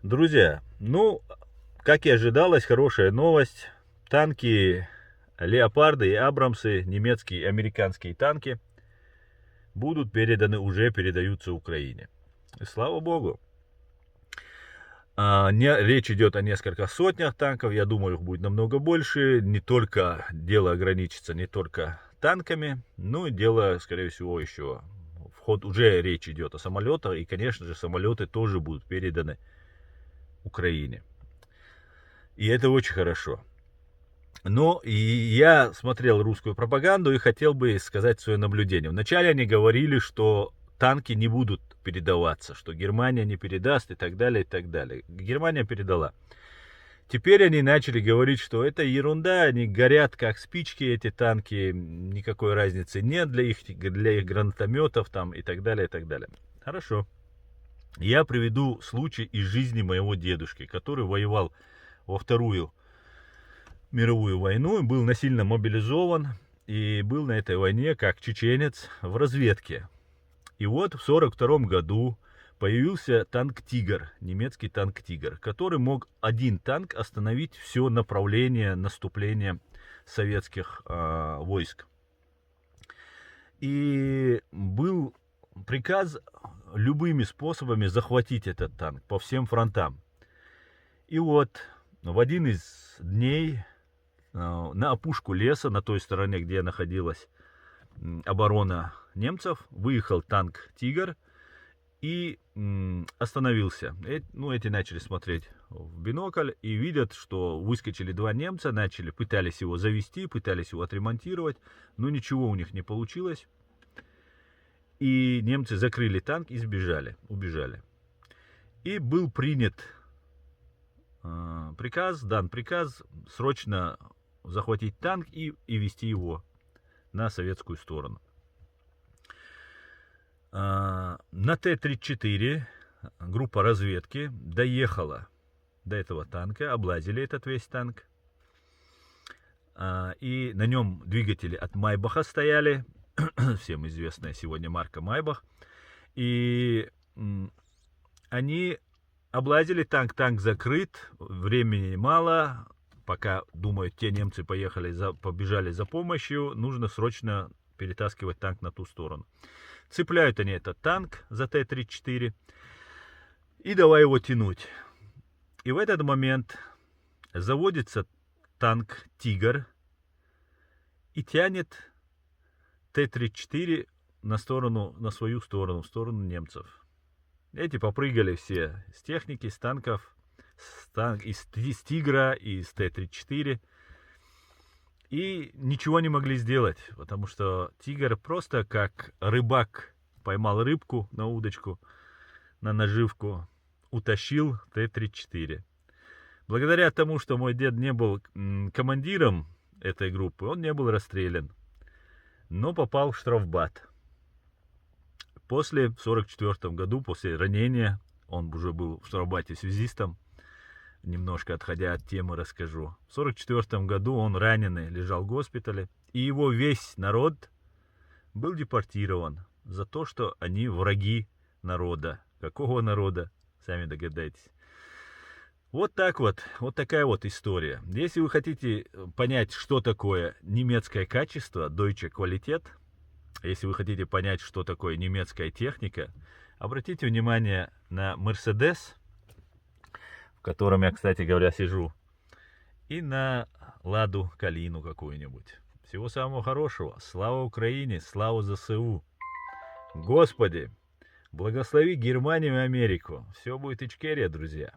Друзья, ну, как и ожидалось, хорошая новость. Танки Леопарды и Абрамсы, немецкие и американские танки, будут переданы, уже передаются Украине. И слава богу. Речь идет о нескольких сотнях танков, я думаю, их будет намного больше. Не только дело ограничится не только танками, но и дело, скорее всего, еще уже речь идет о самолетах, и, конечно же, самолеты тоже будут переданы Украине. И это очень хорошо. Но и я смотрел русскую пропаганду и хотел бы сказать свое наблюдение. Вначале они говорили, что танки не будут передаваться, что Германия не передаст и так далее, и так далее. Германия передала. Теперь они начали говорить, что это ерунда, они горят как спички, эти танки, никакой разницы нет для их гранатометов там и так далее, и так далее. Хорошо. Я приведу случай из жизни моего дедушки, который воевал во Вторую мировую войну, был насильно мобилизован и был на этой войне как чеченец в разведке. И вот в 1942 году появился танк «Тигр», немецкий танк «Тигр», который мог один танк остановить все направление наступления советских войск. И был приказ любыми способами захватить этот танк по всем фронтам. И вот в один из дней на опушку леса, на той стороне, где находилась оборона немцев, выехал танк «Тигр» и остановился. Эти начали смотреть в бинокль и видят, что выскочили два немца, пытались его завести, пытались его отремонтировать, но ничего у них не получилось. И немцы закрыли танк и убежали. И был дан приказ срочно захватить танк и вести его на советскую сторону. На Т-34 группа разведки доехала до этого танка, облазили этот весь танк. И на нем двигатели от Майбаха стояли, всем известная сегодня марка Майбах. И они облазили танк, танк закрыт, времени мало. Пока, думают, те немцы побежали за помощью, нужно срочно перетаскивать танк на ту сторону. Цепляют они этот танк за Т-34 и давай его тянуть. И в этот момент заводится танк «Тигр» и тянет Т-34 на свою сторону, в сторону немцев. Эти попрыгали все с техники, с танков, из «Тигра», из Т-34. И ничего не могли сделать, потому что «Тигр» просто как рыбак поймал рыбку на удочку, на наживку, утащил Т-34. Благодаря тому, что мой дед не был командиром этой группы, он не был расстрелян, но попал в штрафбат. В 1944 году, после ранения, он уже был в штрафбате связистом, немножко отходя от темы расскажу. В 1944 году он раненый лежал в госпитале, и его весь народ был депортирован за то, что они враги народа. Какого народа? Сами догадайтесь. Вот так вот, вот такая вот история. Если вы хотите понять, что такое немецкое качество, Deutsche Qualität, если вы хотите понять, что такое немецкая техника, обратите внимание на Mercedes, в котором я, кстати говоря, сижу, и на Ладу Калину какую-нибудь. Всего самого хорошего. Слава Украине, слава ЗСУ. Господи, благослови Германию и Америку. Все будет ичкерия, друзья.